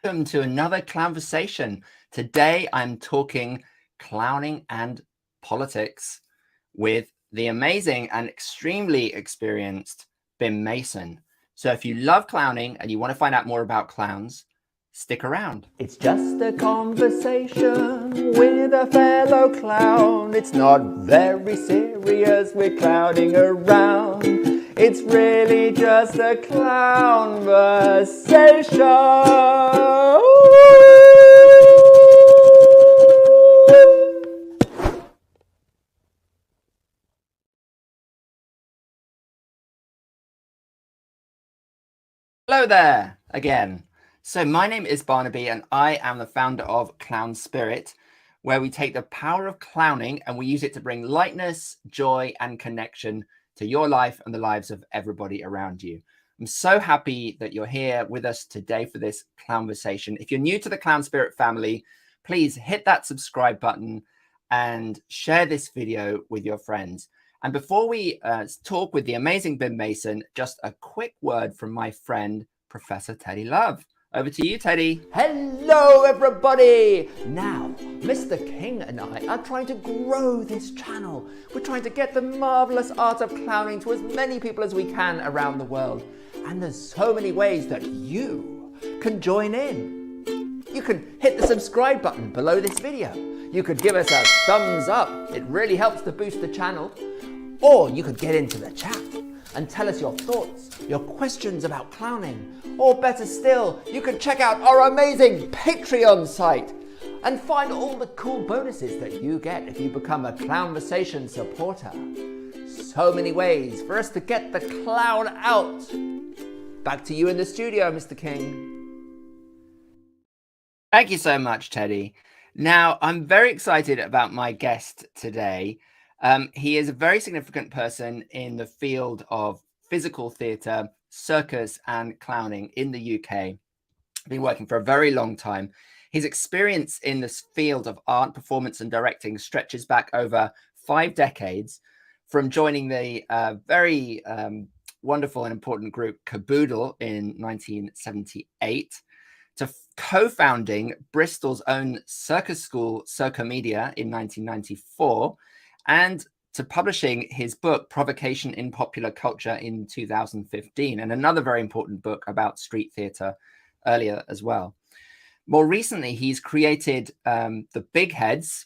Welcome to another Clownversation. Today I'm talking clowning and politics with the amazing and extremely experienced Bim Mason. So if you love clowning and you want to find out more about clowns, stick around. It's just a conversation with a fellow clown. It's not very serious, we're clowning around. It's really just a clownversation. Hello there again. So my name is Barnaby and I am the founder of Clown Spirit, where we take the power of clowning and we use it to bring lightness, joy and connection to your life and the lives of everybody around you. I'm so happy that you're here with us today for this Clownversation. If you're new to the Clown Spirit family, please hit that subscribe button and share this video with your friends. And before we talk with the amazing Bim Mason, just a quick word from my friend, Professor Teddy Love. Over to you, Teddy. Hello, everybody. Now, Mr. King and I are trying to grow this channel. We're trying to get the marvelous art of clowning to as many people as we can around the world. And there's so many ways that you can join in. You can hit the subscribe button below this video. You could give us a thumbs up. It really helps to boost the channel. Or you could get into the chat and tell us your thoughts, your questions about clowning. Or better still, you can check out our amazing Patreon site and find all the cool bonuses that you get if you become a Clownversation supporter. So many ways for us to get the clown out. Back to you in the studio, Mr. King. Thank you so much, Teddy. Now, I'm very excited about my guest today. He is a very significant person in the field of physical theatre, circus and clowning in the UK. Been working for a very long time. His experience in this field of art, performance and directing stretches back over 5 decades, from joining the very wonderful and important group Kaboodle in 1978 to co-founding Bristol's own circus school Circomedia in 1994, and to publishing his book, Provocation in Popular Culture, in 2015, and another very important book about street theatre earlier as well. More recently, he's created the Bigheads,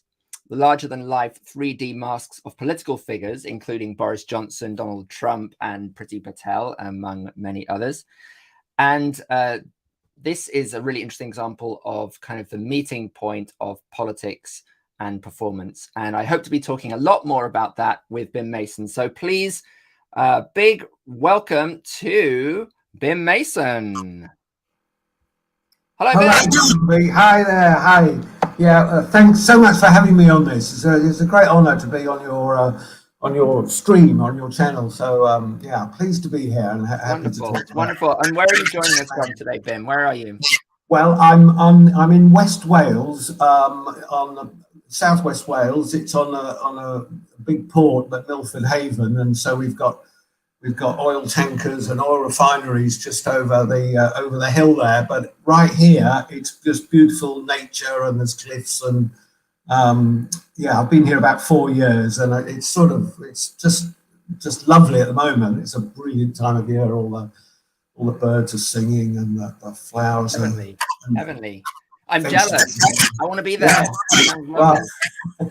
the larger-than-life 3D masks of political figures, including Boris Johnson, Donald Trump, and Priti Patel, among many others. And this is a really interesting example of kind of the meeting point of politics and performance. And I hope to be talking a lot more about that with Bim Mason. So please, big welcome to Bim Mason. Hello, Bim. Hi there. Hi. Yeah, thanks so much for having me on this. It's a great honor to be on your stream, on your channel. So yeah, pleased to be here and happy to talk to you. Wonderful. And where are you joining us from today, Bim? Where are you? Well, I'm in West Wales, on Southwest Wales. It's on a big port at Milford Haven, and so we've got oil tankers and oil refineries just over the hill there. But right here, it's just beautiful nature, and there's cliffs, and yeah, I've been here about 4 years, and it's just lovely at the moment. It's a brilliant time of year. All the birds are singing, and the flowers. Heavenly. I'm jealous. I want to be there. Yeah.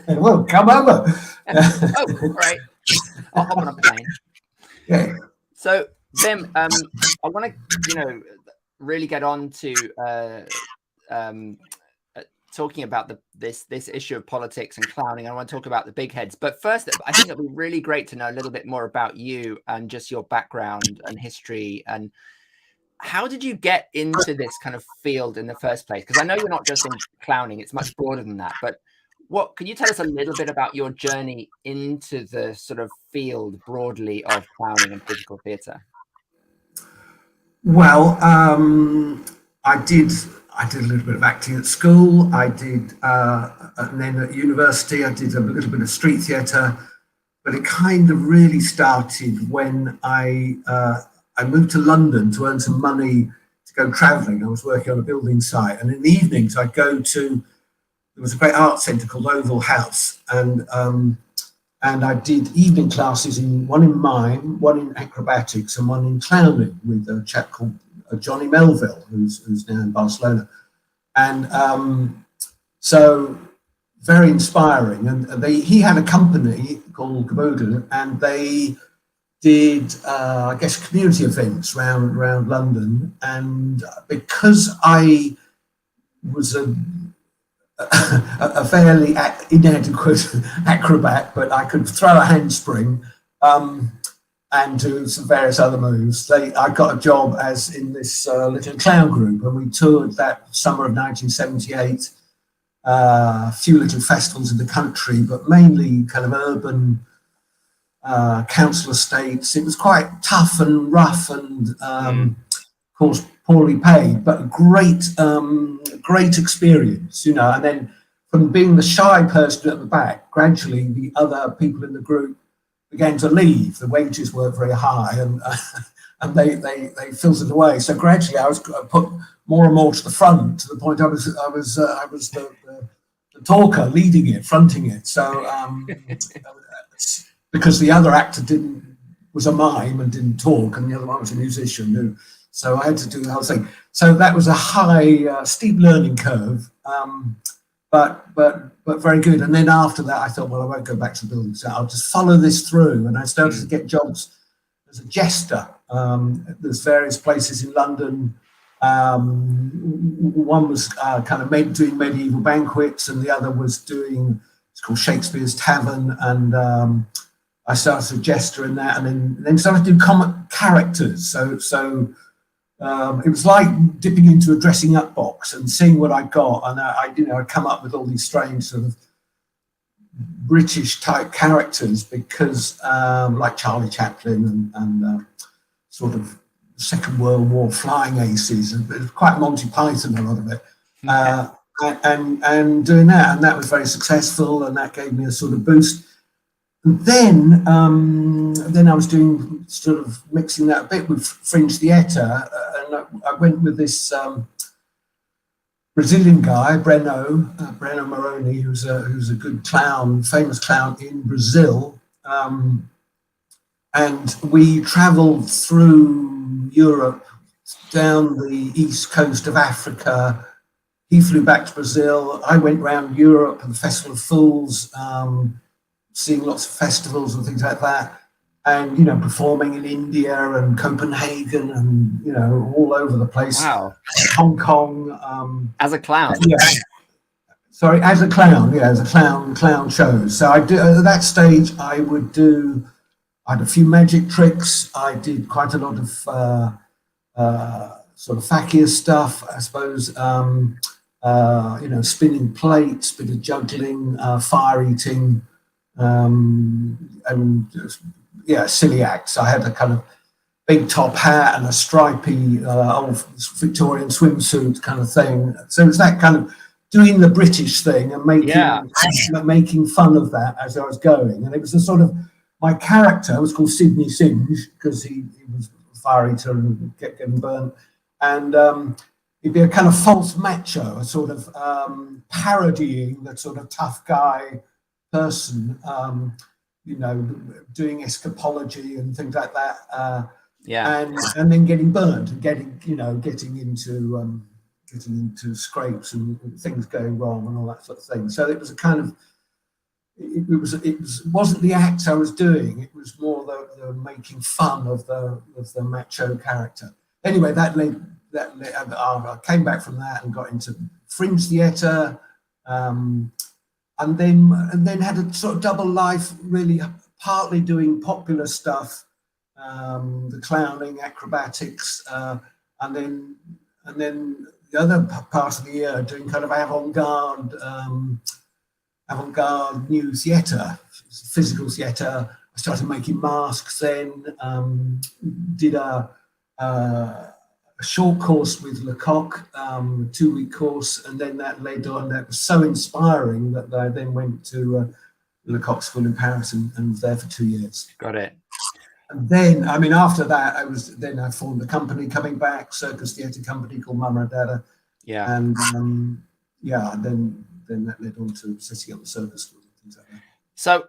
Well, come over. Oh, great. I'll hop on a plane. Yeah. So, Bim, I want to, really get on to talking about this issue of politics and clowning. I want to talk about the Bigheads. But first, I think it'd be really great to know a little bit more about you and just your background and history. And how did you get into this kind of field in the first place? Because I know you're not just in clowning, it's much broader than that. But can you tell us a little bit about your journey into the sort of field broadly of clowning and physical theatre? Well, I did a little bit of acting at school. I did, and then at university, I did a little bit of street theatre. But it kind of really started when I moved to London to earn some money to go travelling. I was working on a building site, and in the evenings I'd go to, there was a great art centre called Oval House, and I did evening classes, one in mime, one in acrobatics, and one in clowning with a chap called Johnny Melville, who's now in Barcelona. And so very inspiring. And he had a company called Kaboodle, and they did, I guess, community events around London. And because I was a fairly inadequate acrobat, but I could throw a handspring and do some various other moves. I got a job as in this little clown group, and we toured that summer of 1978, a few little festivals in the country, but mainly kind of urban council estates. It was quite tough and rough, and of course poorly paid, but a great experience, you know. And then from being the shy person at the back, gradually the other people in the group began to leave. The wages weren't very high, and they filtered away. So gradually I was put more and more to the front, to the point I was the talker, leading it, fronting it. So because the other actor was a mime and didn't talk, and the other one was a musician. So I had to do the whole thing. So that was a high, steep learning curve, but very good. And then after that, I thought, well, I won't go back to the building, so I'll just follow this through. And I started to get jobs as a jester. There's various places in London. One was kind of doing medieval banquets, and the other was it's called Shakespeare's Tavern. And I started as a jester in that, and then started to do comic characters. So it was like dipping into a dressing up box and seeing what I got, and I'd come up with all these strange sort of British type characters, because like Charlie Chaplin and sort of Second World War flying aces, and it was quite Monty Python, a lot of it, and doing that, and that was very successful, and that gave me a sort of boost. And then I was doing sort of mixing that a bit with Fringe Theatre, and I went with this Brazilian guy, Breno Moroni, who's a good clown, famous clown in Brazil, and we travelled through Europe, down the east coast of Africa. He flew back to Brazil. I went around Europe and the Festival of Fools, seeing lots of festivals and things like that, and performing in India and Copenhagen and all over the place. Wow. Hong Kong. As a clown. Yeah. Sorry, as a clown. Yeah, as a clown shows. So I do at that stage. I had a few magic tricks. I did quite a lot of sort of fakir stuff, I suppose. Spinning plates, bit of juggling, fire eating. Silly acts. I had a kind of big top hat and a stripy old Victorian swimsuit kind of thing. So it's that kind of doing the British thing and making fun of that as I was going. And it was a sort of, my character was called Sidney Singe, because he was a fire eater and getting burnt. And he'd be a kind of false macho, a sort of parodying the sort of tough guy person, doing escapology and things like that, and then getting burnt and getting into scrapes and things going wrong and all that sort of thing. So it was a kind of, it wasn't the act I was doing, it was more the making fun of the macho character. Anyway, that led I came back from that and got into Fringe Theatre. And then had a sort of double life, really, partly doing popular stuff, the clowning, acrobatics, and then the other part of the year doing kind of avant-garde new theatre, physical theatre. I started making masks then, did a short course with Lecoq, a 2-week course, and then that led on. That was so inspiring that I then went to Lecoq School in Paris and was there for 2 years. Got it. And then, I mean, after that, I formed a company coming back, Circus Theatre company called Mummer&Dada. Yeah. And then that led on to setting up the circus school and things like that.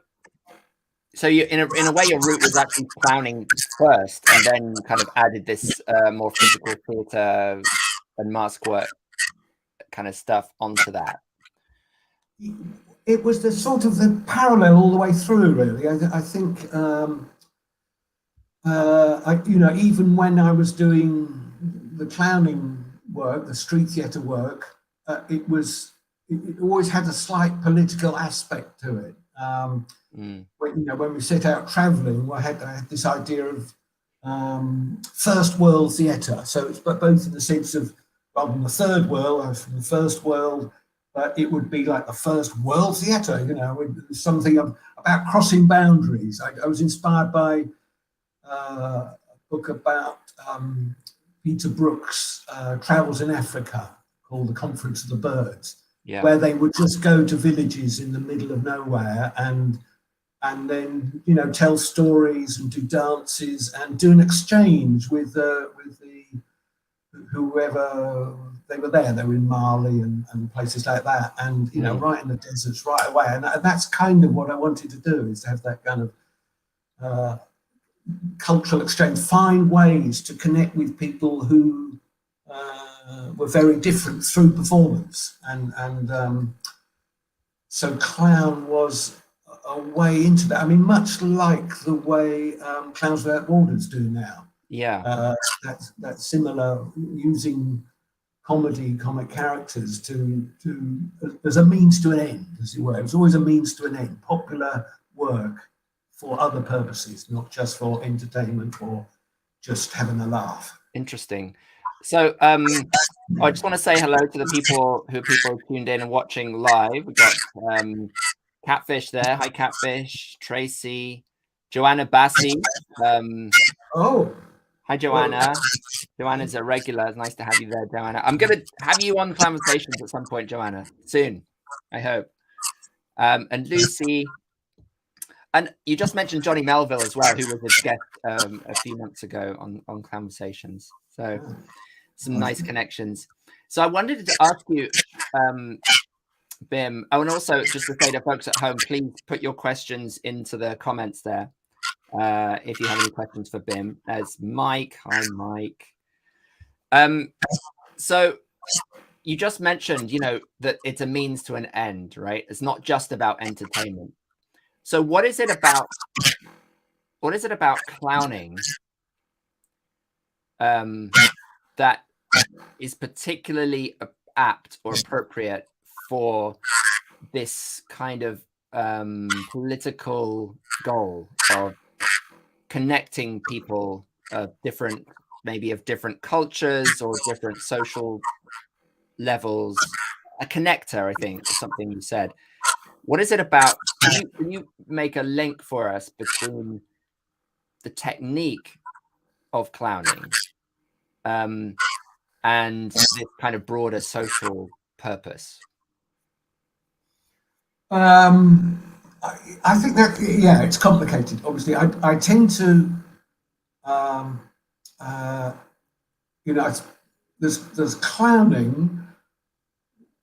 So you, in a way, your route was actually clowning first, and then kind of added this more physical theatre and mask work kind of stuff onto that. It was the sort of the parallel all the way through, really. I think, even when I was doing the clowning work, the street theatre work, it always had a slight political aspect to it. When we set out travelling, I had this idea of first world theatre. So it's both in the sense of, rather than the third world, I was from the first world, but it would be like the first world theatre, something about crossing boundaries. I was inspired by a book about Peter Brook's travels in Africa called The Conference of the Birds, where they would just go to villages in the middle of nowhere and then tell stories and do dances and do an exchange with whoever they were there. They were in Mali and places like that, and right in the deserts right away. And that's kind of what I wanted to do, is to have that kind of cultural exchange, find ways to connect with people who were very different through performance, and so clown was a way into that. I mean, much like the way Clowns Without Borders do now. Yeah, that's similar, using comic characters to as a means to an end, as it were. It was always a means to an end. Popular work for other purposes, not just for entertainment or just having a laugh. interesting. So I just want to say hello to the people who tuned in and watching live. We've got Catfish there. Hi, Catfish. Tracy, Joanna Bassi. Hi, Joanna. Joanna's a regular. It's nice to have you there, Joanna. I'm going to have you on Conversations at some point, Joanna, soon, I hope. And Lucy. And you just mentioned Johnny Melville as well, who was a guest a few months ago on Conversations. So some nice connections. So I wanted to ask you, Bim, and also just to say to folks at home, please put your questions into the comments there. If you have any questions for Bim. There's Mike. Hi, Mike. So you just mentioned, that it's a means to an end, right? It's not just about entertainment. So what is it about clowning that is particularly apt or appropriate for this kind of political goal of connecting people of different cultures or different social levels? A connector, I think, is something you said. What is it about? Can you make a link for us between the technique of clowning and this kind of broader social purpose? I think that, it's complicated. Obviously, I tend to, there's clowning.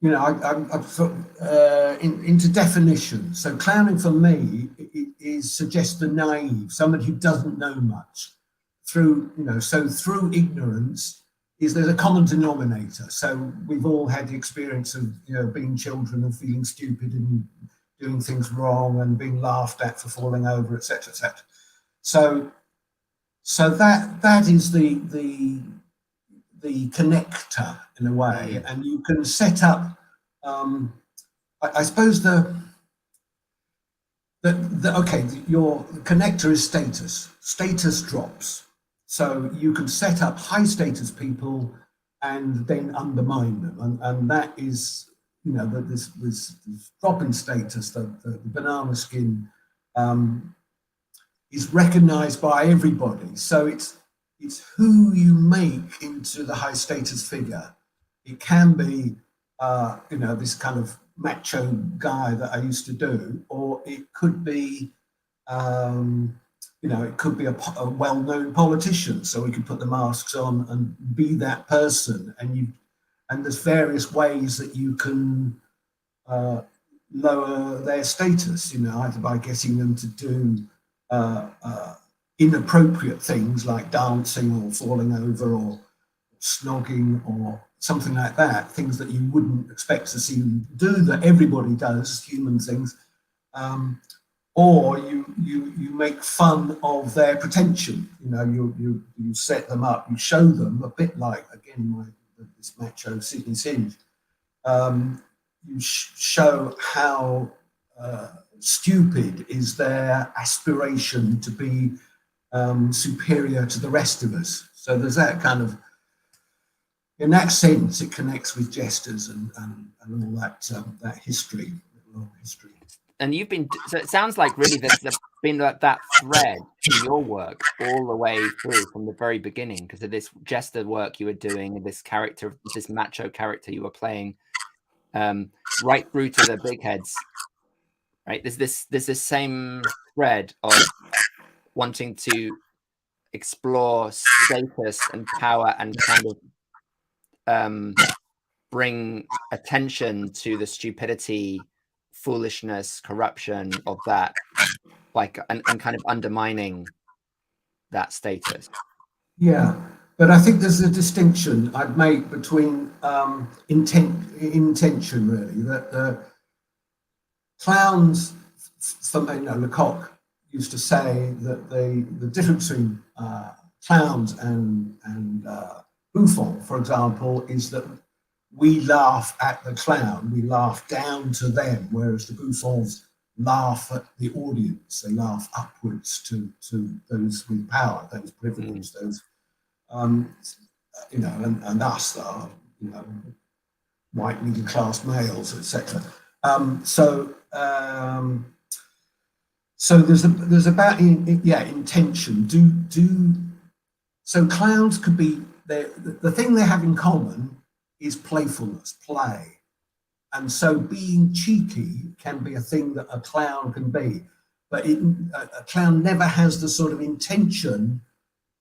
I'm sort of into definition. So clowning for me suggests the naive, somebody who doesn't know much. Through ignorance there's a common denominator. So we've all had the experience of being children and feeling stupid and doing things wrong and being laughed at for falling over, etc., etc. So that is the connector in a way, and you can set up. I suppose your connector is status. Status drops, so you can set up high status people and then undermine them, and that is this drop in status, the banana skin, is recognised by everybody. So it's who you make into the high status figure. It can be this kind of macho guy that I used to do, or it could be you know, it could be a well-known politician, so we could put the masks on and be that person. And there's various ways that you can lower their status, you know, either by getting them to do inappropriate things like dancing or falling over or snogging or something like that, things that you wouldn't expect to see them do, that everybody does, human things. Or you make fun of their pretension. You know, you set them up, you show them a bit like, again, this macho Sydney Singe. You show how stupid is their aspiration to be superior to the rest of us. So there's that kind of, in that sense, it connects with jesters and all that history, long history. And you've been, so it sounds like really there's been that thread in your work all the way through from the very beginning, because of this jester work you were doing, this character, this macho character you were playing, right through to the Bigheads, right? There's this same thread of wanting to explore status and power and kind of bring attention to the stupidity, foolishness, corruption of that, like, and kind of undermining that status. Yeah, but I think there's a distinction I'd make between intention, really, that clowns, you know, Lecoq used to say that the difference between clowns and bouffons, for example, is that we laugh at the clown, we laugh down to them, whereas the bouffons laugh at the audience, they laugh upwards to those with power, those privileged, those, you know, and us are, you know, white middle class males, etc. So there's about intention. So clowns could be the thing they have in common is playfulness, play. And so being cheeky can be a thing that a clown can be, but a clown never has the sort of intention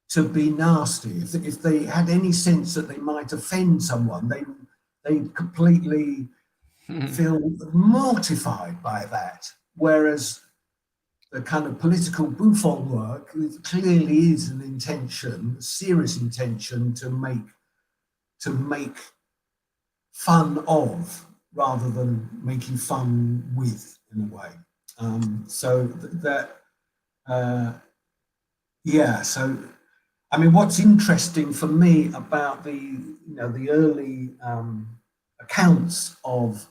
to be nasty. If they had any sense that they might offend someone, they completely feel mortified by that. Whereas the kind of political bouffon work, it clearly is an intention, a serious intention to make fun of, rather than making fun with, in a way. So I mean, what's interesting for me about the early accounts of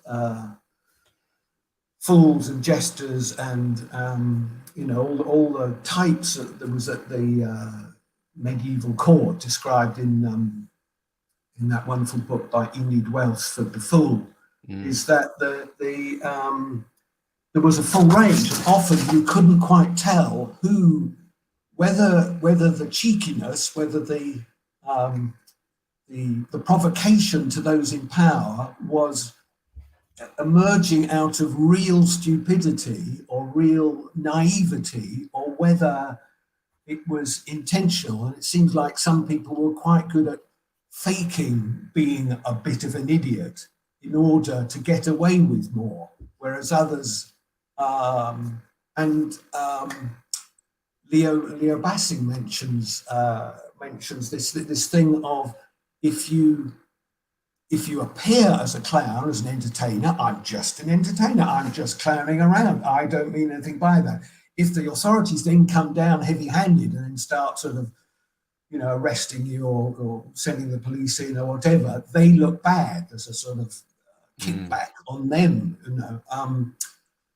fools and jesters and all the types that was at the medieval court, described in that wonderful book by Enid Welsford, The Fool, is that there was a full range, and often you couldn't quite tell whether the cheekiness, whether the provocation to those in power was emerging out of real stupidity or real naivety, or whether it was intentional. And it seems like some people were quite good at faking being a bit of an idiot in order to get away with more, whereas others, Leo Bassing mentions this thing of, if you appear as a clown, as an entertainer, I'm just an entertainer, I'm just clowning around, I don't mean anything by that. If the authorities then come down heavy-handed and then start sort of, arresting you or sending the police in or whatever, they look bad. There's a sort of kickback on them,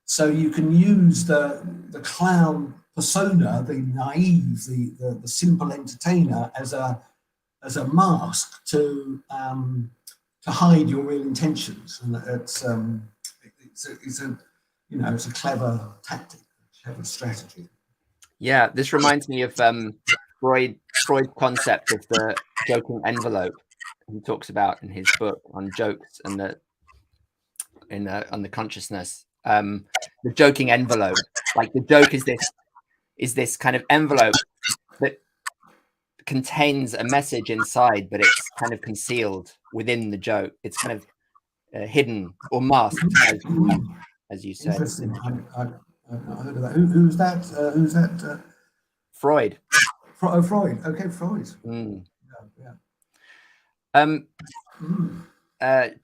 so you can use the clown persona, the naive, the simple entertainer, as a mask to hide your real intentions, and it's a clever tactic, a clever strategy. Yeah, this reminds me of Freud's concept of the joking envelope. He talks about in his book on jokes and on the consciousness. The joking envelope, like the joke is this is this kind of envelope that contains a message inside, but it's kind of concealed within the joke. It's kind of hidden or masked, as you said. Interesting. I've not heard of that. Who's that? Who's that? Freud. Freud. Okay, Freud. Mm. Yeah. Ben,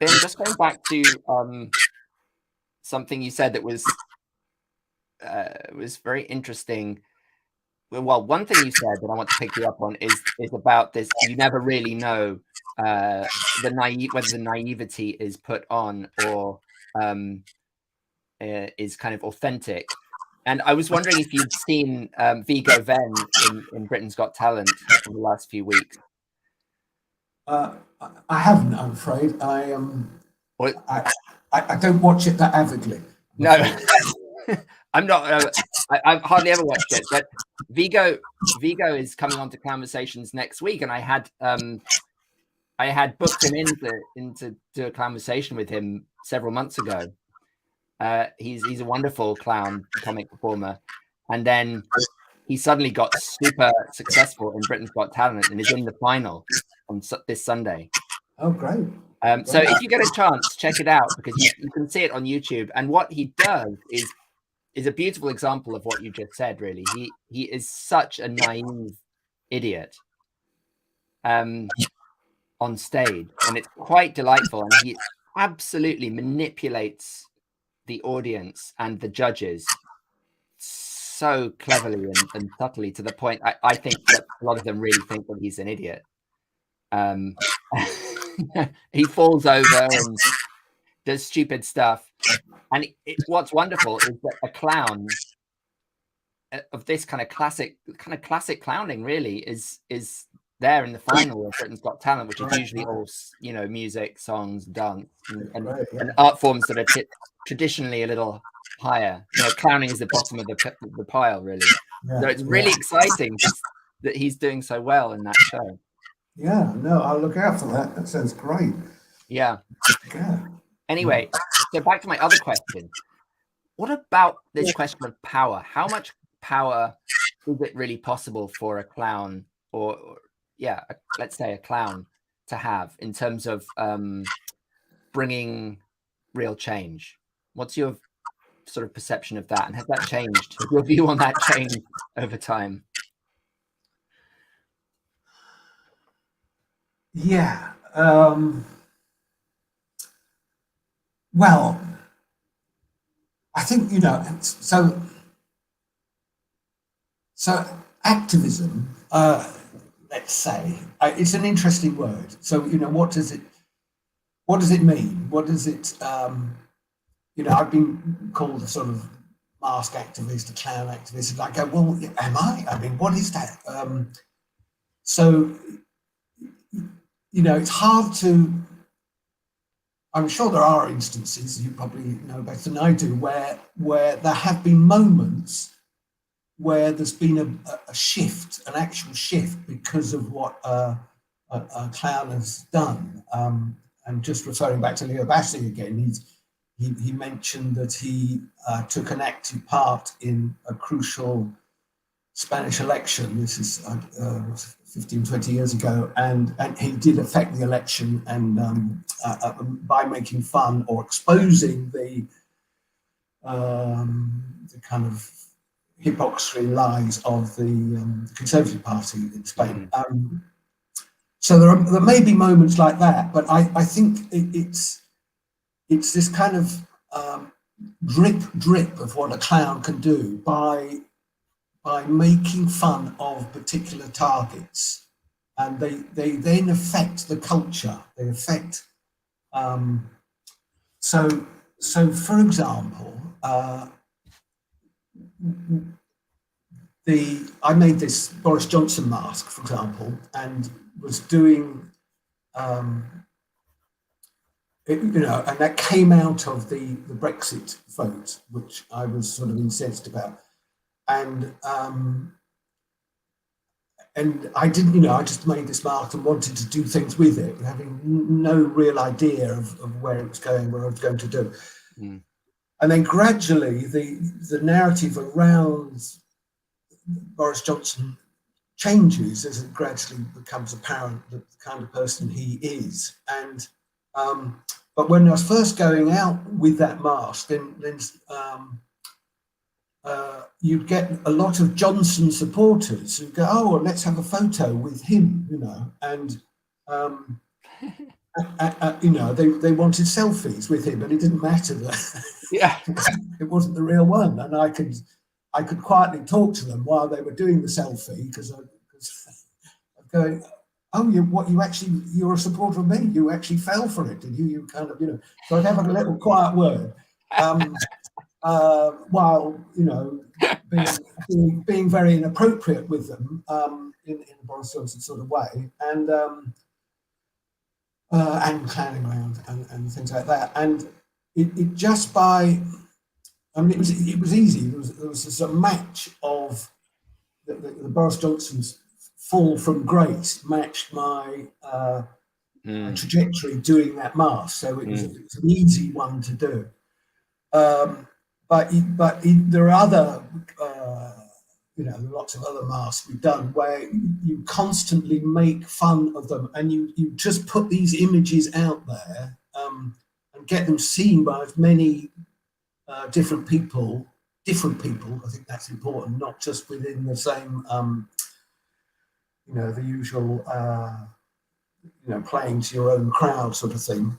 just going back to something you said that was very interesting. Well, one thing you said that I want to pick you up on is about this. You never really know whether the naivety is put on or is kind of authentic. And I was wondering if you'd seen Vigo Venn in Britain's Got Talent in the last few weeks. I haven't, I'm afraid. I don't watch it that avidly. No, I'm not. I've hardly ever watched it. But Vigo is coming on to Conversations next week, and I had booked him into do a conversation with him several months ago. He's a wonderful clown comic performer, and then he suddenly got super successful in Britain's Got Talent and is in the final on this Sunday. Oh, great! So if you get a chance, check it out, because you can see it on YouTube. And what he does is a beautiful example of what you just said. Really, he is such a naive idiot on stage, and it's quite delightful. And he absolutely manipulates the audience and the judges so cleverly and subtly, to the point I think that a lot of them really think that he's an idiot. He falls over and does stupid stuff, and what's wonderful is that a clown of this kind of classic clowning really is there in the final of Britain's Got Talent, which is usually all music, songs, dance, and art forms that are traditionally a little higher. Clowning is the bottom of the pile, really. So it's really exciting that he's doing so well in that show. Yeah, no, I'll look out for that. That sounds great. Yeah. Anyway, so back to my other question. What about this question of power? How much power is it really possible for a clown, or let's say a clown, to have in terms of bringing real change? What's your sort of perception of that, and has that changed? Has your view on that changed over time? Yeah. Well, I think, so activism, let's say, it's an interesting word. So, what does it mean? What does it, I've been called a sort of mask activist, a clown activist, and I go, well, am I? I mean, what is that? It's hard to, I'm sure there are instances, you probably know better than I do, where there have been moments where there's been a shift, an actual shift, because of what a clown has done. And just referring back to Leo Bassi again, he mentioned that he took an active part in a crucial Spanish election. This is 15, 20 years ago, and he did affect the election, and by making fun or exposing the kind of hypocrisy and lies of the Conservative Party in Spain. So there may be moments like that, but I think it's this kind of drip of what a clown can do by making fun of particular targets, and they then affect the culture. They affect. So for example, I made this Boris Johnson mask, for example, and was doing, and that came out of the Brexit vote, which I was sort of incensed about. And I didn't, I just made this mask and wanted to do things with it, having no real idea of where it was going, what I was going to do. And then gradually the narrative around Boris Johnson changes as it gradually becomes apparent the kind of person he is. And but when I was first going out with that mask, then you'd get a lot of Johnson supporters who go, "Oh, well, let's have a photo with him," you know, and you know, they wanted selfies with him, but it didn't matter that it wasn't the real one, and I could quietly talk to them while they were doing the selfie because I'm going, "Oh, you're a supporter of me. You actually fell for it, did you? You kind of, you know." So I'd have a little quiet word. While, you know, being very inappropriate with them in a Boris Johnson sort of way, and clowning around and things like that. And it just by, I mean, it was easy. There was this match of the Boris Johnson's fall from grace matched my trajectory doing that mask, so it was an easy one to do. But there are other, you know, lots of other masks we've done where you constantly make fun of them, and you just put these images out there and get them seen by as many different people. I think that's important, not just within the same, you know, the usual, you know, playing to your own crowd sort of thing.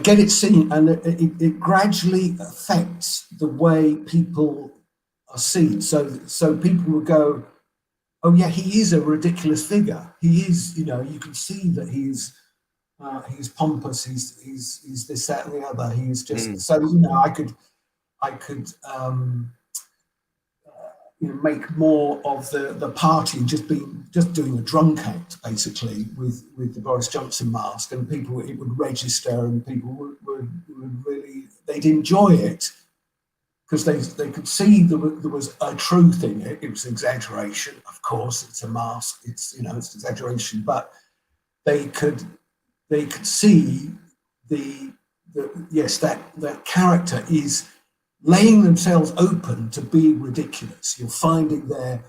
Get it seen, and it gradually affects the way people are seen. So people will go, "Oh yeah, he is a ridiculous figure. He is, you know, you can see that he's pompous. He's this, that, and the other. He's just so, you know, I could you know, make more of the party just doing a drunk act basically with the Boris Johnson mask, and people, it would register, and people would really, they'd enjoy it because they could see there was a truth in it. It was exaggeration, of course. It's a mask. It's, you know, it's exaggeration, but they could see yes, that character is laying themselves open to be ridiculous. You're finding their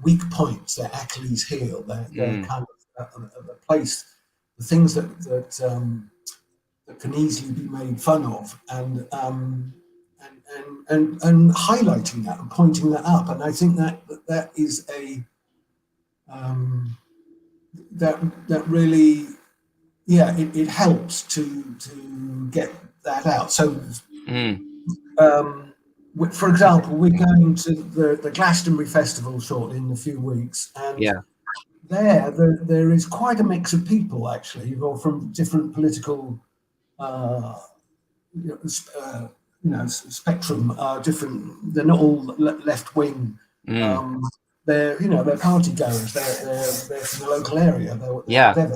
weak points, their Achilles heel, their kind of the place, the things that can easily be made fun of, and highlighting that and pointing that up. And I think that is a that really, yeah, it helps to get that out. So. For example, we're going to the Glastonbury Festival shortly in a few weeks, and there is quite a mix of people actually, from different political spectrum. Different. They're not all left wing. They're party goers. They're from the local area. They're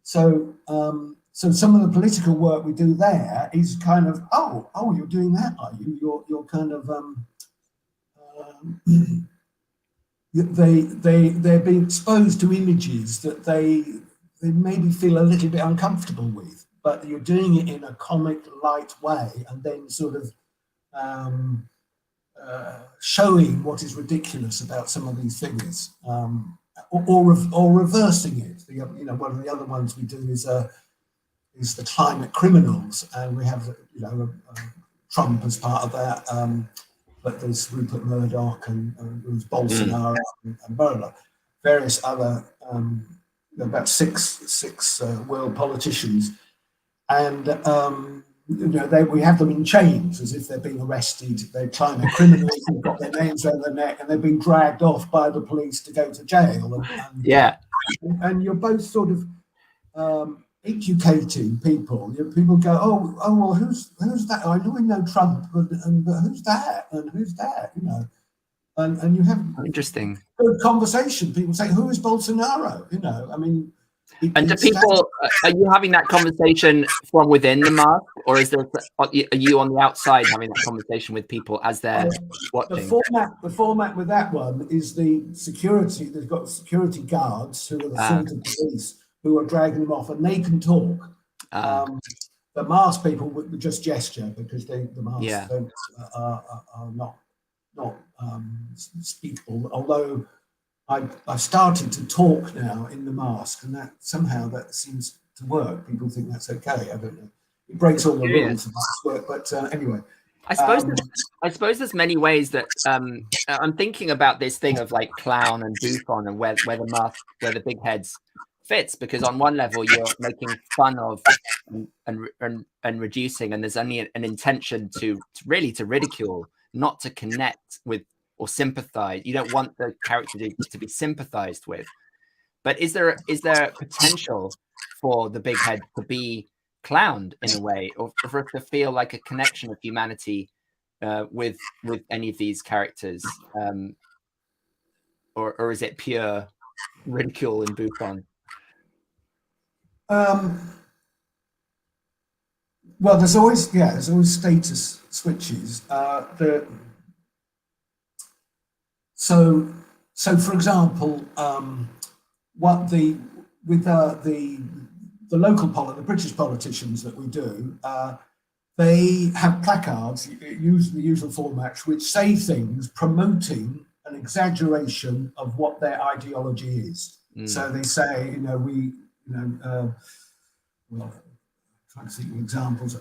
So some of the political work we do there is kind of, oh, you're doing that, are you? You're kind of they're being exposed to images that they maybe feel a little bit uncomfortable with, but you're doing it in a comic light way, and then sort of showing what is ridiculous about some of these figures, or reversing it. One of the other ones we do is the climate criminals, and we have Trump as part of that, but there's Rupert Murdoch and there's Bolsonaro and Bola, various other about six world politicians, and we have them in chains as if they're being arrested. They're climate criminals, they've got their names around their neck, and they're being dragged off by the police to go to jail. And you're both sort of educating people. People go, oh, well, who's that? I know Trump, but who's that? And who's that? And you have interesting good conversation. People say, who is Bolsonaro? I mean. And do people, are you having that conversation from within the mask, or are you on the outside having that conversation with people as they're watching? The format with that one is the security. They've got security guards who are the sort of police who are dragging them off, and they can talk. the mask people would just gesture because the masks Yeah. are not speakable. Although I've started to talk now in the mask, and that somehow that seems to work. People think that's okay. I don't know. It breaks all the rules of mask work, but anyway. I suppose there's many ways that I'm thinking about this thing of like clown and bouffon and where the big heads fits, because on one level you're making fun of and reducing, and there's only an intention to ridicule, not to connect with or sympathize. You don't want the character to be sympathized with. But is there potential for the big head to be clowned in a way, or for it to feel like a connection of humanity with any of these characters, or is it pure ridicule and bouffon? Well, there's always status switches. So for example, the local British politicians that we do, they have placards, use the usual format, which say things promoting an exaggeration of what their ideology is. So they say, well, trying to think of examples,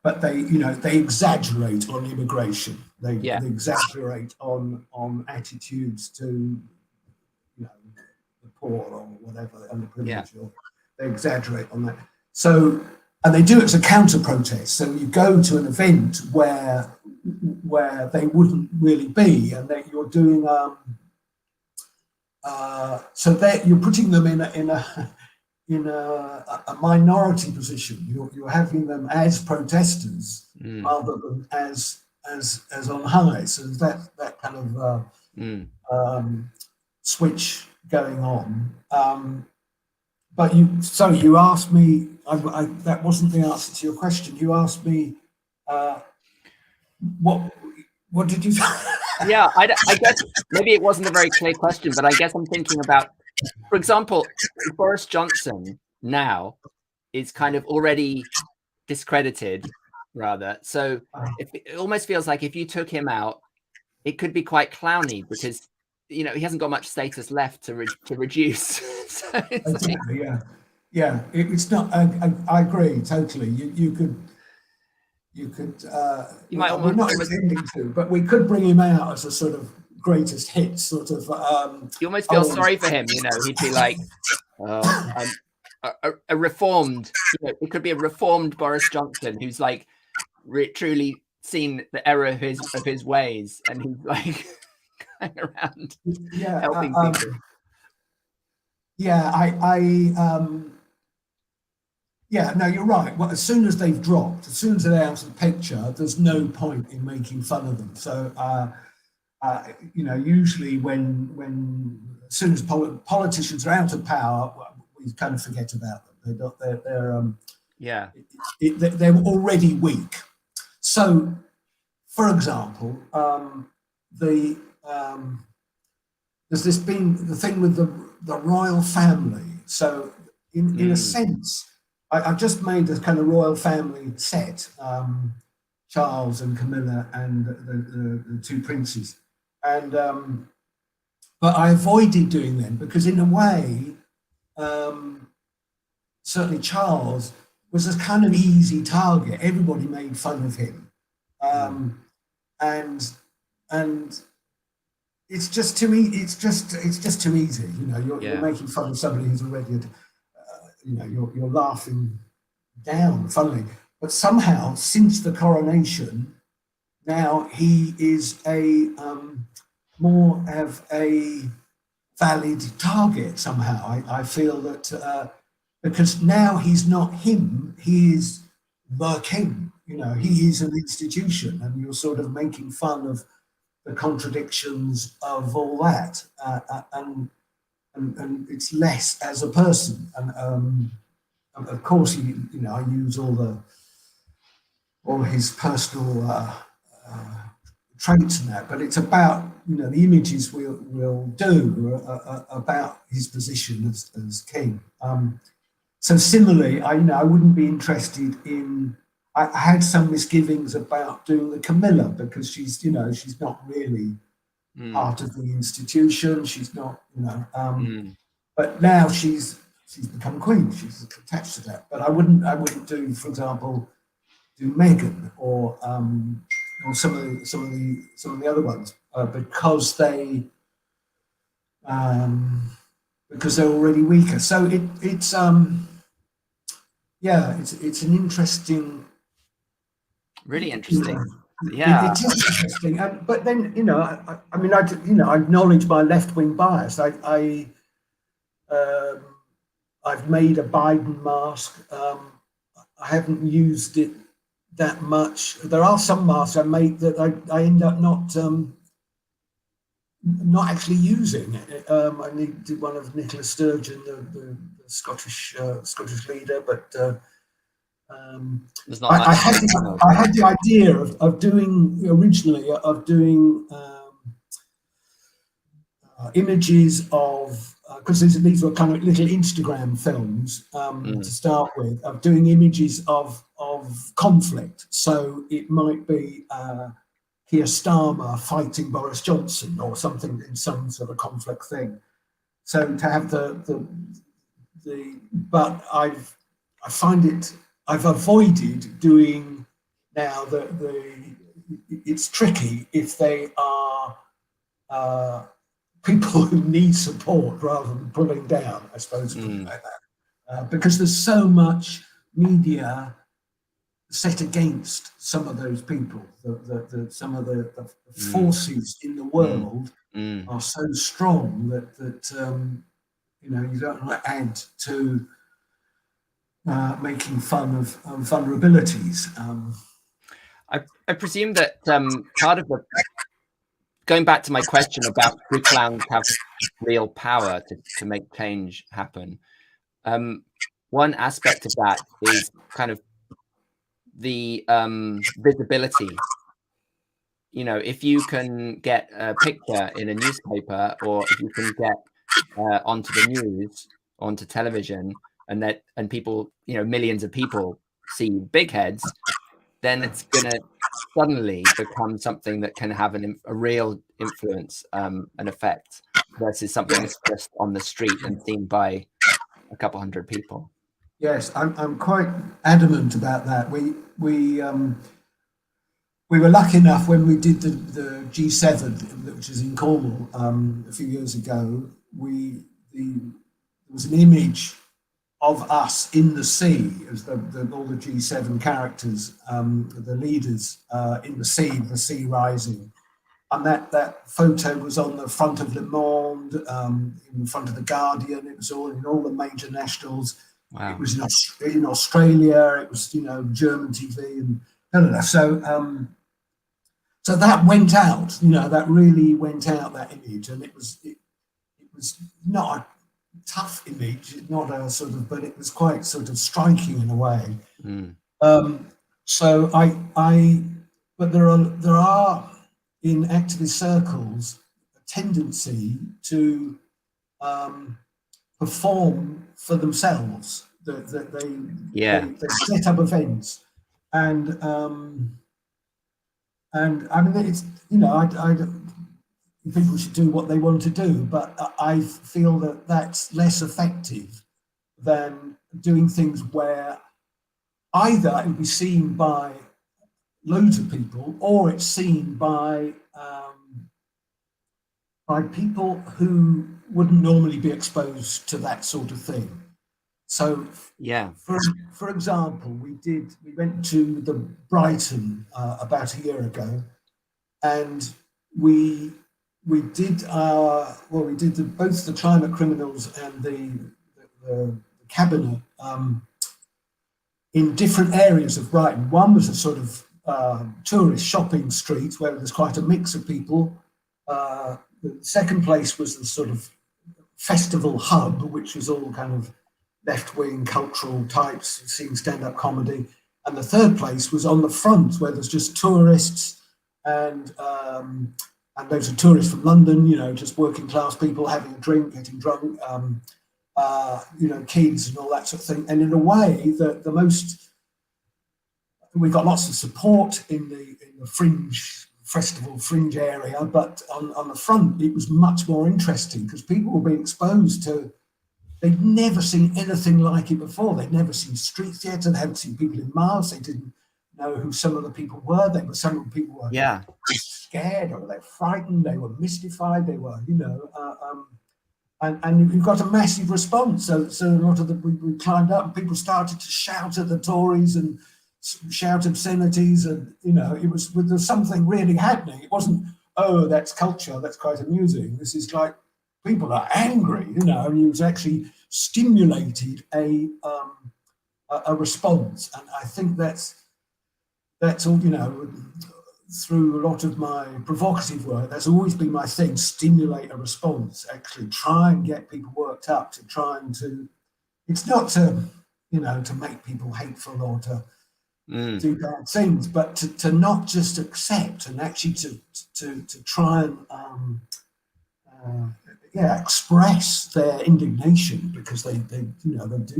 but they exaggerate on immigration. They exaggerate on attitudes to the poor or whatever, underprivileged. Or they exaggerate on that. So, and they do it as a counter protest. So you go to an event where they wouldn't really be, and that you're doing so that you're putting them in a minority position. You're having them as protesters rather than as on high. So that kind of switch going on. But you asked me. That wasn't the answer to your question. You asked me what did you? Yeah, I guess maybe it wasn't a very clear question, but I guess I'm thinking about, for example, Boris Johnson now is kind of already discredited, rather. So it almost feels like if you took him out, it could be quite clowny, because he hasn't got much status left to reduce. So exactly, yeah. It's not. I agree totally. You could. You might almost, we're not intending to, but we could bring him out as a sort of greatest hits sort of. You almost feel sorry for him. He'd be like, I'm a reformed. It could be a reformed Boris Johnson who's like truly seen the error of his ways, and he's like going around helping people. No, you're right. Well, as soon as they've dropped, as soon as they're out of the picture, there's no point in making fun of them. So, usually as soon as politicians are out of power, we kind of forget about them. They're already weak. So, for example, there's been the thing with the royal family. So, in a sense, I've just made a kind of royal family set, Charles and Camilla and the two princes, and but I avoided doing them because, in a way, certainly Charles was a kind of easy target. Everybody made fun of him, and it's just too easy. It's just too easy. You're making fun of somebody who's already. You're laughing down, funnily. But somehow, since the coronation, now he is more of a valid target somehow. I feel that because now he's not him, he is the king. He is an institution, and you're sort of making fun of the contradictions of all that, and it's less as a person, and of course I use all his personal traits and that, but it's about the images we'll do about his position as king. So similarly, I wouldn't be interested in. I had some misgivings about doing the Camilla because she's not really part of the institution. She's not, but now she's become queen. She's attached to that. But I wouldn't do, for example, do Meghan or some of the other ones because they're already weaker. So it's an interesting. Really interesting. Yeah, it is interesting. But then I acknowledge my left-wing bias. I've made a Biden mask. I haven't used it that much. There are some masks I make that I end up not actually using. I did one of Nicola Sturgeon, the Scottish leader, but. I had the idea of doing images of because these were kind of little Instagram films to start with, of doing images of conflict. So it might be Keir Starmer fighting Boris Johnson or something in some sort of conflict thing. So to have but I find it. I've avoided doing now it's tricky if they are people who need support rather than pulling down, I suppose, like that. Because there's so much media set against some of those people. Some of the forces in the world are so strong that you don't want to add to making fun of vulnerabilities. I presume that part of going back to my question about do clowns have real power to make change happen, one aspect of that is kind of the visibility. If you can get a picture in a newspaper, or if you can get onto the news, onto television, and people, millions of people see Bigheads, then it's gonna suddenly become something that can have a real influence, an effect, versus something that's just on the street and seen by a couple hundred people. Yes, I'm quite adamant about that. We were lucky enough when we did the G7, which is in Cornwall, a few years ago. There was an image of us in the sea as all the G7 characters, the leaders in the sea rising. And that photo was on the front of Le Monde, in front of the Guardian. It was all in all the major nationals. Wow. It was in Australia. It was German TV and so that went out. That really went out, that image, and it was not a tough image, not a sort of, but it was quite sort of striking in a way. So but there are in activist circles a tendency to perform for themselves, that they set up events, and I mean it's people should do what they want to do, but I feel that that's less effective than doing things where either it will be seen by loads of people, or it's seen by people who wouldn't normally be exposed to that sort of thing. So, for example, we went to the Brighton about a year ago, and we did both the climate criminals and the cabinet in different areas of Brighton. One was a sort of tourist shopping street where there's quite a mix of people. The second place was the sort of festival hub, which was all kind of left-wing cultural types seeing stand-up comedy. And the third place was on the front, where there's just tourists and those are tourists from London, just working class people having a drink, getting drunk. kids and all that sort of thing. And in a way, we've got lots of support in the Fringe Festival, Fringe area, but on the front, it was much more interesting because people were being exposed to, they'd never seen anything like it before. They'd never seen street theatre, they hadn't seen people in masks, they didn't know who some of the people were. Some of the people were scared, or they were frightened, they were mystified, they were, and you've got a massive response. So a lot of we climbed up and people started to shout at the Tories and shout obscenities, and there was something really happening. It wasn't, oh, that's culture, that's quite amusing. This is like people are angry, and it was actually stimulated a response. And I think that's all, through a lot of my provocative work, that's always been my thing: stimulate a response, actually try and get people worked up, to try and it's not to make people hateful or to do bad things, but to not just accept, and actually to try and express their indignation, because they do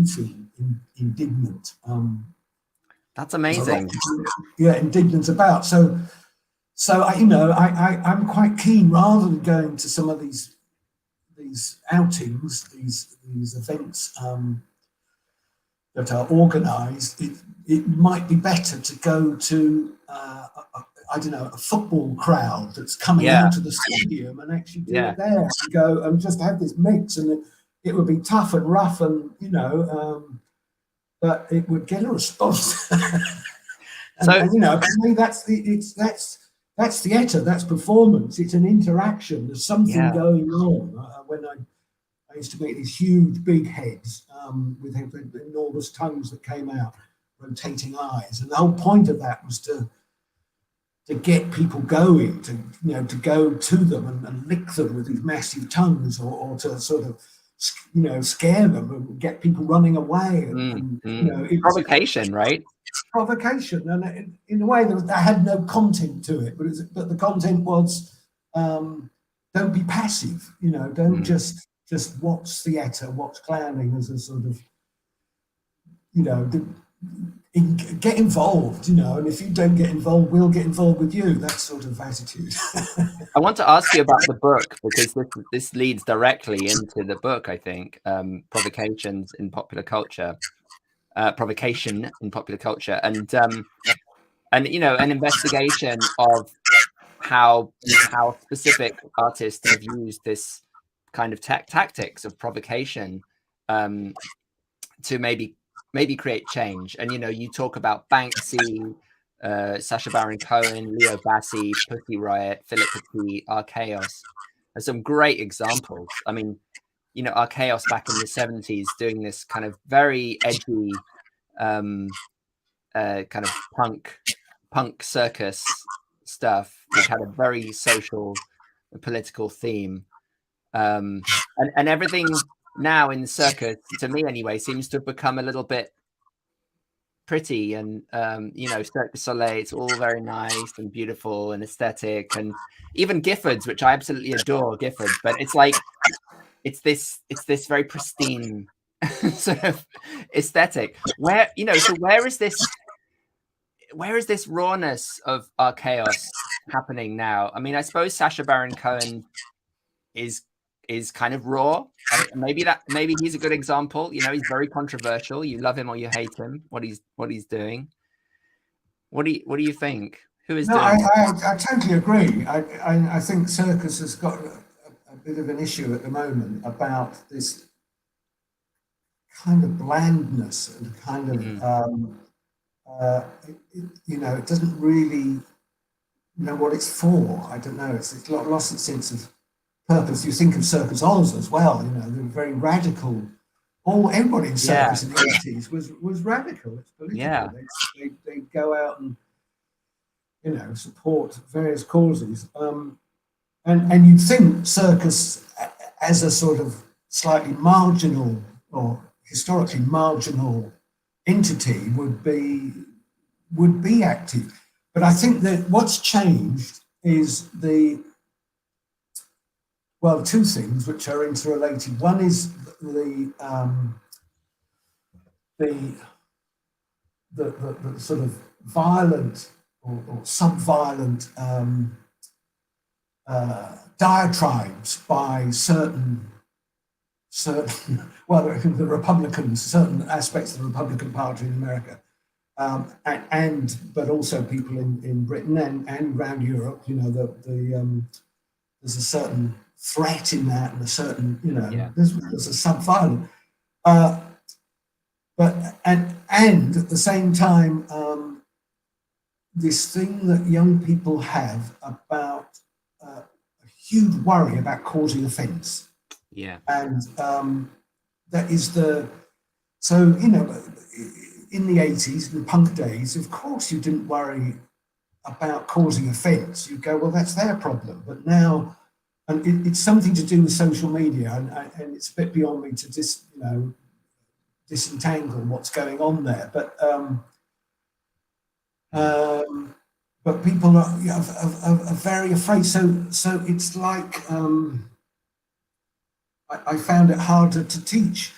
feel indignant. That's amazing. Indignant about. So I'm quite keen, rather than going to some of these outings, these events that are organised, it might be better to go to a football crowd that's coming out of the stadium, and actually do it there, and go and just have this mix. And it would be tough and rough, and but it would get a response. and for me, that's theatre, that's performance. It's an interaction. There's something going on. When I used to make these huge big heads with enormous tongues that came out, rotating eyes, and the whole point of that was to get people going, to go to them and lick them with these massive tongues, or to sort of scare them and get people running away. And provocation, right? Provocation, and in a way that had no content to it, but the content was, don't be passive. Don't just watch theatre, watch clowning as a sort of, get involved, and if you don't get involved, we'll get involved with you. That sort of attitude. I want to ask you about the book, because this leads directly into the book, I think. Provocation in popular culture, and an investigation of how specific artists have used this kind of tactics of provocation to maybe create change. And you talk about Banksy, Sacha Baron Cohen, Leo Bassi, Pussy Riot, Philip Petit, Archaeos. There's some great examples. I mean, Archaeos back in the 70s doing this kind of very edgy kind of punk circus stuff, which had a very social, political theme. And everything now in the circus, to me anyway, seems to have become a little bit pretty, and Cirque du Soleil, it's all very nice and beautiful and aesthetic, and even Giffords, which I absolutely adore Giffords, but it's like it's this very pristine sort of aesthetic. Where is this rawness of Archaeos happening now? I mean, I suppose Sacha Baron Cohen is kind of raw. Maybe he's a good example. He's very controversial. You love him or you hate him. What he's doing. What do you think? Who is doing? I totally agree. I think Circus has got a bit of an issue at the moment about this kind of blandness and kind of it doesn't really know what it's for. I don't know. It's lost its sense of purpose. You think of Circus Oz as well. They were very radical. Everybody in Circus in the 80s was radical. It's political. Yeah. They go out and support various causes. And you'd think Circus, as a sort of slightly marginal or historically marginal entity, would be active. But I think that what's changed is well, two things which are interrelated. One is the sort of violent or sub-violent diatribes by certain well, the Republicans, certain aspects of the Republican Party in America, but also people in Britain and around Europe. You know, there's a certain threat in that, and a certain, you know, there's a sub-violent. But at the same time, this thing that young people have about a huge worry about causing offence. Yeah. And that is so, you know, in the 80s, in the punk days, of course you didn't worry about causing offence. You go, well, that's their problem. But now, and it's something to do with social media, and it's a bit beyond me to disentangle what's going on there. But people are very afraid. So it's like I found it harder to teach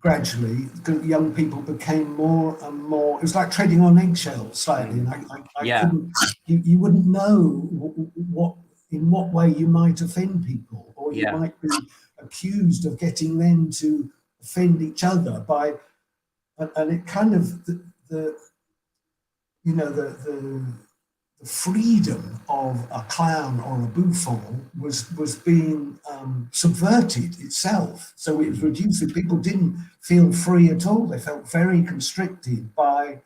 gradually. Young people became more and more. It was like treading on eggshells slightly, and I couldn't. You wouldn't know in what way you might offend people, or you might be accused of getting them to offend each other by, and it kind of the freedom of a clown or a bouffon was being subverted itself. So it was reduced. People didn't feel free at all. They felt very constricted by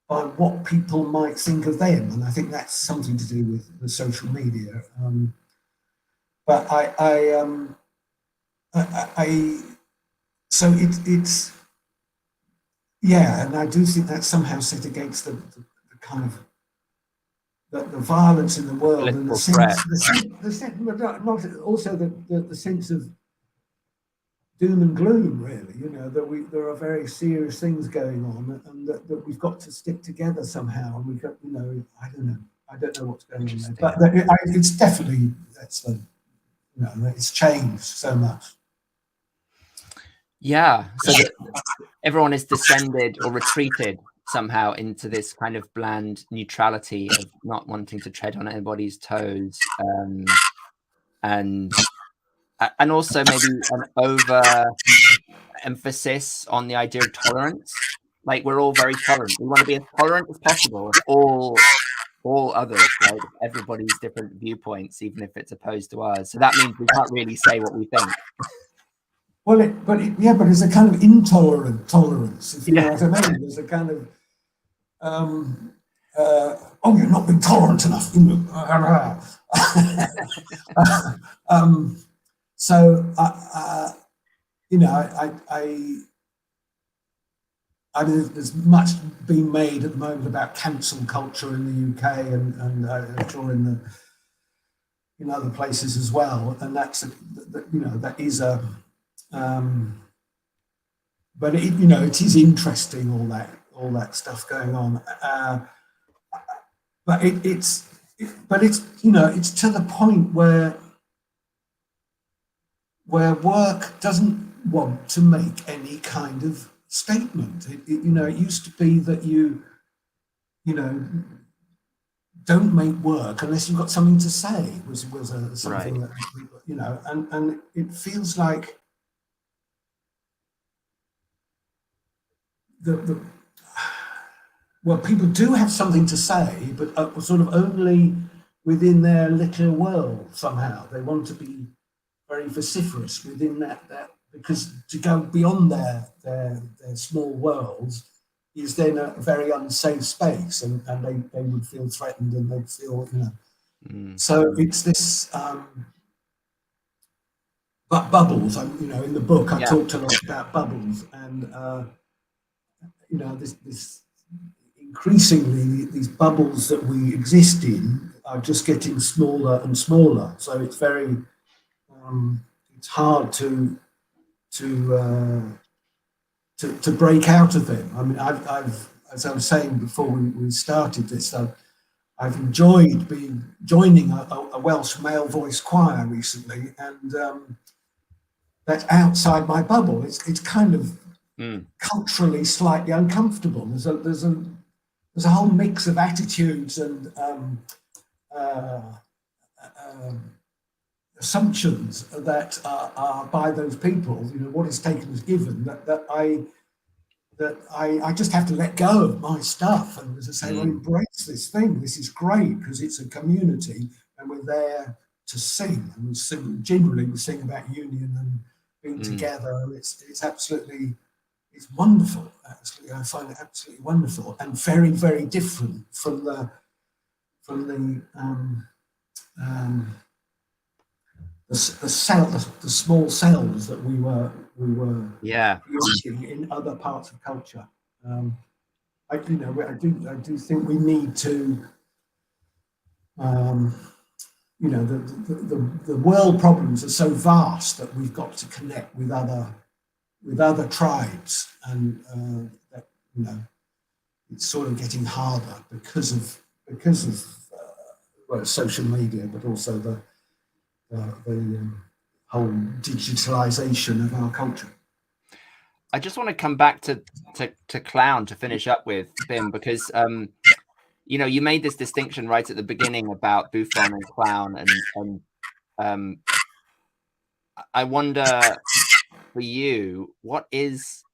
what people might think of them, and I think that's something to do with the social media. But so it's and I do think that's somehow set against the kind of the violence in the world, and the sense, not also the sense of doom and gloom, really. You know, that there are very serious things going on, and that we've got to stick together somehow. And we've got, you know, I don't know what's going on there, but it's definitely it's changed so much. Yeah, so everyone has descended or retreated somehow into this kind of bland neutrality of not wanting to tread on anybody's toes, and also maybe an over emphasis on the idea of tolerance. Like, we're all very tolerant. We want to be as tolerant as possible of all others, right? Everybody's different viewpoints, even if it's opposed to ours. So that means we can't really say what we think. Well, but it's a kind of intolerant tolerance, if you know what I mean. There's a kind of, you're not being tolerant enough. I mean, there's much being made at the moment about cancel culture in the UK, and I'm sure in other places as well. And that is a but it is interesting, all that stuff going on. But it's to the point where work doesn't want to make any kind of statement. It used to be that you don't make work unless you've got something to say. Was something that and it feels like people do have something to say, but sort of only within their little world. Somehow they want to be very vociferous within that, because to go beyond their small worlds is then a very unsafe space, and they would feel threatened, and they'd feel, So it's this, but bubbles. In the book I talked a lot about bubbles, and this increasingly these bubbles that we exist in are just getting smaller and smaller. So it's very, it's hard to break out of them. I mean, I've as I was saying before we started this, I've enjoyed joining a Welsh male voice choir recently, and that's outside my bubble. It's kind of culturally slightly uncomfortable. There's a whole mix of attitudes and assumptions that are by those people. You know, what is taken as given, that I just have to let go of my stuff and as I say, well, embrace this thing. This is great because it's a community and we're there to sing, and we sing about union and being together. It's absolutely, it's wonderful. Actually, I find it absolutely wonderful and very, very different from the small cells that we were creating in other parts of culture. I do think we need to, the world problems are so vast that we've got to connect with other tribes, and that, it's sort of getting harder because of social media, but also the whole digitalization of our culture. I just want to come back to clown to finish up with, Bim, because you made this distinction right at the beginning about bouffon and clown, and I wonder for you, what is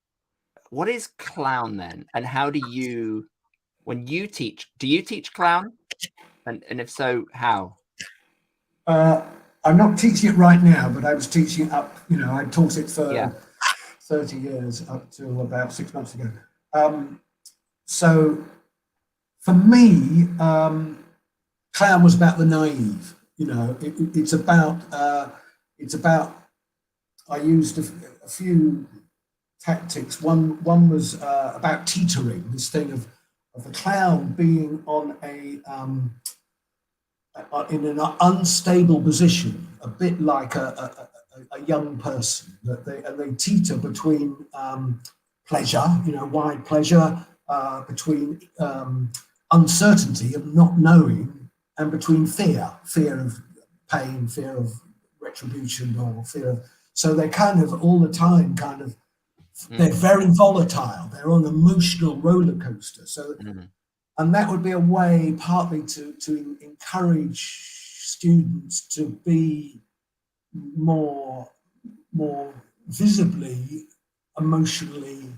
clown then, and how do you, when you teach, do you teach clown, and if so, how? I'm not teaching it right now, but I was teaching it up. I taught it for 30 years up to about 6 months ago. So for me, clown was about the naive. It's about. I used a few tactics. One was about teetering. This thing of the clown being on in an unstable position, a bit like a young person, that they teeter between pleasure, wide pleasure, between uncertainty of not knowing, and between fear of pain, fear of retribution, or fear of. So they're kind of all the time they're very volatile. They're on an emotional roller coaster. So. And that would be a way partly to encourage students to be more visibly, emotionally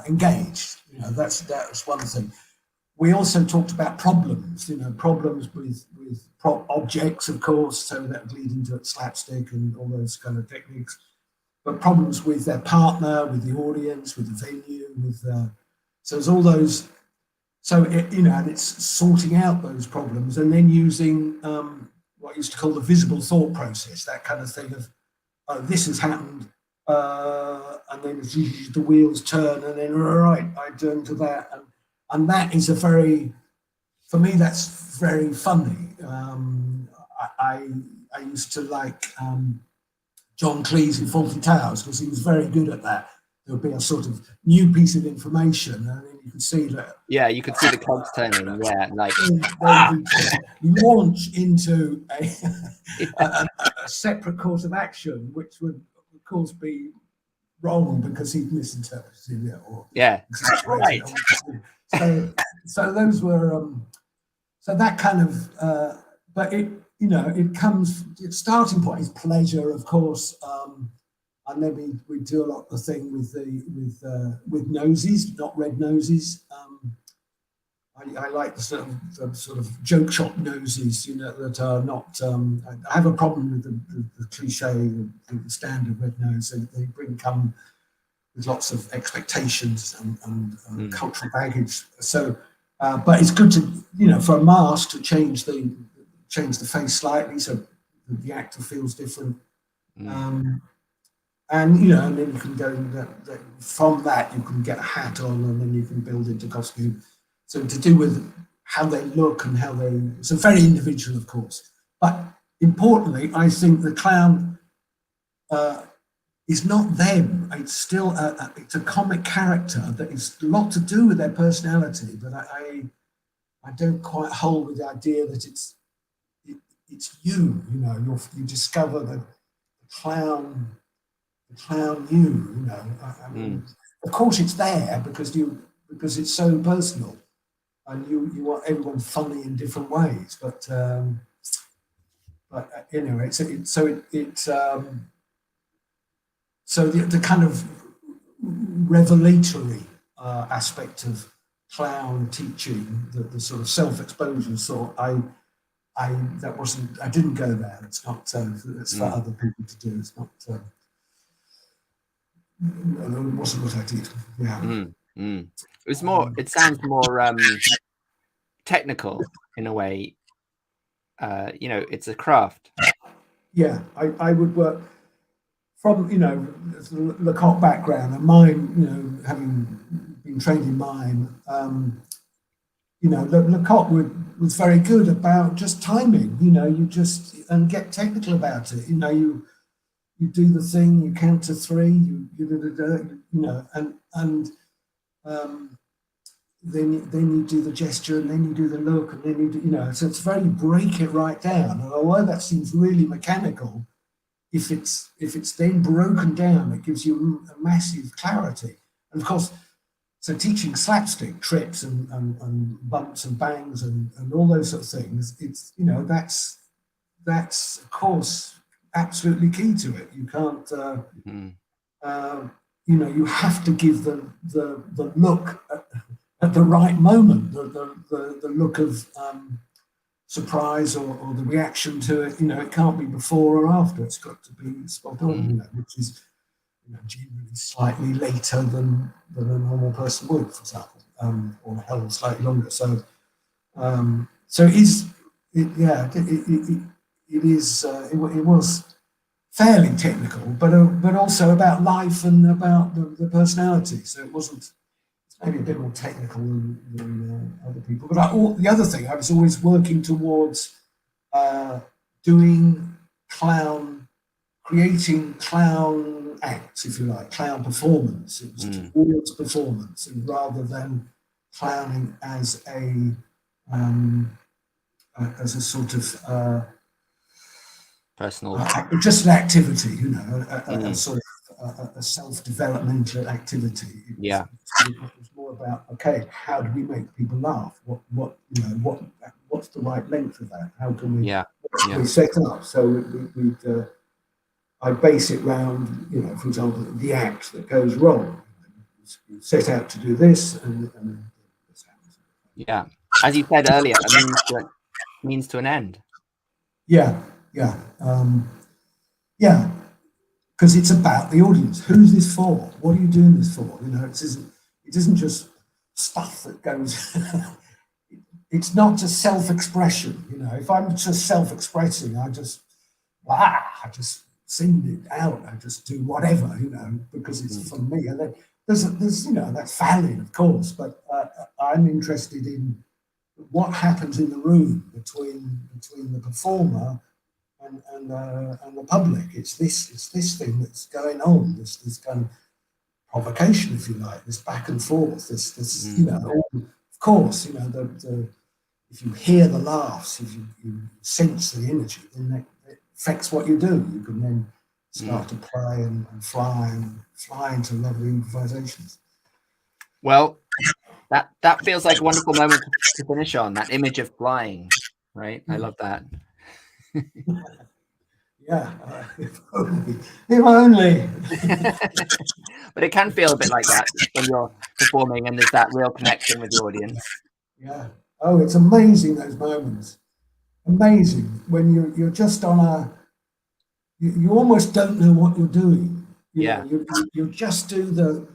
engaged. That's one thing. We also talked about problems, problems with objects, of course, so that would lead into slapstick and all those kind of techniques. But problems with their partner, with the audience, with the venue, so there's all those, and it's sorting out those problems and then using what I used to call the visible thought process, that kind of thing of, oh, this has happened, and then the wheels turn, and then, all right, I turn to that. And that is for me, that's very funny. I used to like John Cleese in Fawlty Towers because he was very good at that. There would be a sort of new piece of information, and then you could see that. Yeah, you could see the cogs turning. Yeah, like launch into a separate course of action, which would, of course, be wrong because he'd misinterpreted it or right. So those were so that kind of. But it comes. Its starting point is pleasure, of course. And then we do a lot of the thing with noses, not red noses. I like the sort of joke shop noses, that are not. I have a problem with the cliche, the standard red nose. They come with lots of expectations and cultural baggage. So, but it's good to for a mask to change the face slightly so the actor feels different. And and then you can go from that. You can get a hat on, and then you can build into costume. So to do with how they look and how they. So very individual, of course. But importantly, I think the clown is not them. It's still it's a comic character that is a lot to do with their personality. But I don't quite hold with the idea that it's you. You know, you discover the clown you. You know, I mean, of course it's there because it's so personal, and you want everyone funny in different ways. But anyway, so the kind of revelatory aspect of clown teaching, the sort of self-exposure sort, I didn't go there. It's not. It's for other people to do. It's not. It wasn't what I did. Yeah. It was more. It sounds more technical in a way. You know, it's a craft. Yeah, I would work from, you know, Lecoq background and mime, you know, having been trained in mime. You know, Lecoq was very good about just timing. You know, and get technical about it. You know, you do the thing, you count to three, you know, and then you do the gesture, and then you do the look, and then you know. So it's very break it right down. And although that seems really mechanical, if it's then broken down, it gives you a massive clarity. And of course, so teaching slapstick trips and bumps and bangs and all those sort of things, it's, you know, that's of course absolutely key to it. You can't, you know, you have to give the look at the right moment, the look of surprise or the reaction to it. You know, it can't be before or after. It's got to be spot on. You know, which is, you know, generally slightly later than a normal person would, for example, or held slightly longer. So, it was fairly technical, but also about life and about the personality. So it wasn't. Maybe a bit more technical than other people. But the other thing, I was always working towards creating clown acts, if you like, clown performance. It was towards performance, and rather than clowning as a sort of personal, just an activity, you know, a sort of a self-developmental activity. It was more about, okay, how do we make people laugh? What's the right length of that? How can we set up? So I base it around, you know, for example, the act that goes wrong. You set out to do this, and this happens. Yeah, as you said earlier, a means to an end. Yeah. Because it's about the audience. Who's this for? What are you doing this for? You know, it isn't just stuff that goes. It's not just self-expression. You know, if I'm just self-expressing, I just send it out. I just do whatever, you know, because it's for me. And then there's you know, that's valid, of course, but I'm interested in what happens in the room between the performer and the public. It's this thing that's going on, this kind of provocation, if you like, this back and forth, this you know, of course, you know, if you hear the laughs, if you sense the energy, then it affects what you do. You can then start to play and fly into lovely improvisations. Well, that feels like a wonderful moment to finish on, that image of flying, right? I love that. Yeah, if only. But it can feel a bit like that when you're performing and there's that real connection with the audience. Yeah. Oh, it's amazing, those moments. Amazing when you're just on you almost don't know what you're doing. You just do the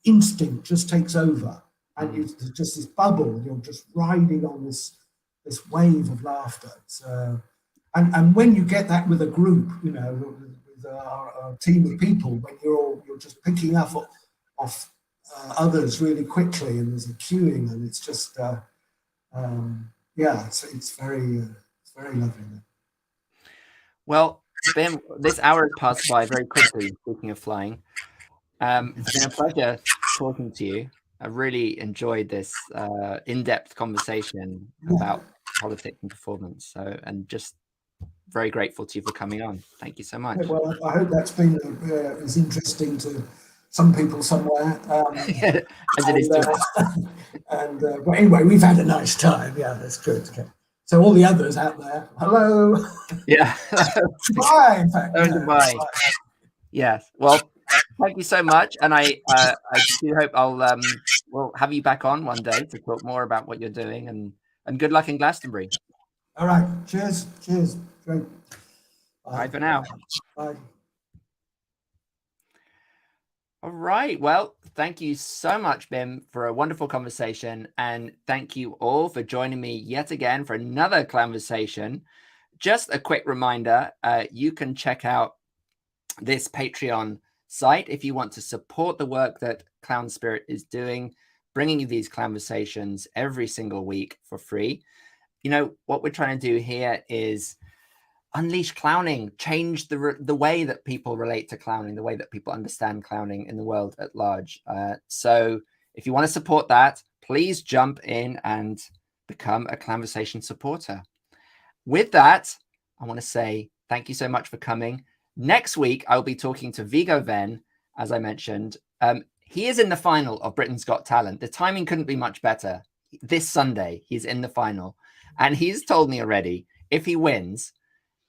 instinct just takes over, and there's just this bubble. You're just riding on this wave of laughter. And when you get that with a group, you know, with a team of people, when you're just picking up off others really quickly, and there's a queuing, and it's just it's very lovely. Well, Bim, this hour has passed by very quickly. Speaking of flying, it's been a pleasure talking to you. I really enjoyed this in-depth conversation about politics and performance. So, and just very grateful to you for coming on. Thank you so much. Well, I hope that's been as interesting to some people somewhere. As it is to us. But anyway, we've had a nice time. Yeah, that's good. Okay. So all the others out there, hello. Yeah. Bye. In fact, Goodbye. Yes. Well, thank you so much, and I do hope we'll have you back on one day to talk more about what you're doing, and good luck in Glastonbury. All right. Cheers. Great. Bye for now. Bye. All right. Well, thank you so much, Bim, for a wonderful conversation, and thank you all for joining me yet again for another conversation. Just a quick reminder, you can check out this Patreon site if you want to support the work that Clown Spirit is doing, bringing you these conversations every single week for free. You know, what we're trying to do here is unleash clowning, change the way that people relate to clowning, the way that people understand clowning in the world at large. So if you want to support that, please jump in and become a Clownversation supporter. With that, I want to say thank you so much for coming. Next week, I'll be talking to Viggo Venn, as I mentioned. He is in the final of Britain's Got Talent. The timing couldn't be much better. This Sunday, he's in the final. And he's told me already, if he wins,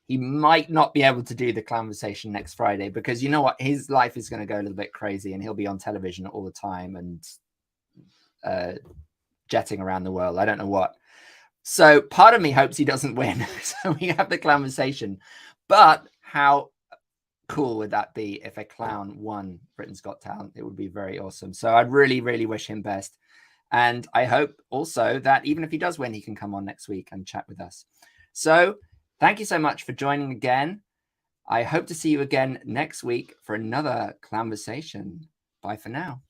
he might not be able to do the Clownversation next Friday, because you know what? His life is going to go a little bit crazy and he'll be on television all the time and jetting around the world. I don't know what. So part of me hopes he doesn't win. So we have the Clownversation. But how cool would that be if a clown won Britain's Got Talent? It would be very awesome. So I'd really, really wish him best. And I hope also that even if he does win, he can come on next week and chat with us. So thank you so much for joining again. I hope to see you again next week for another Clownversation. Bye for now.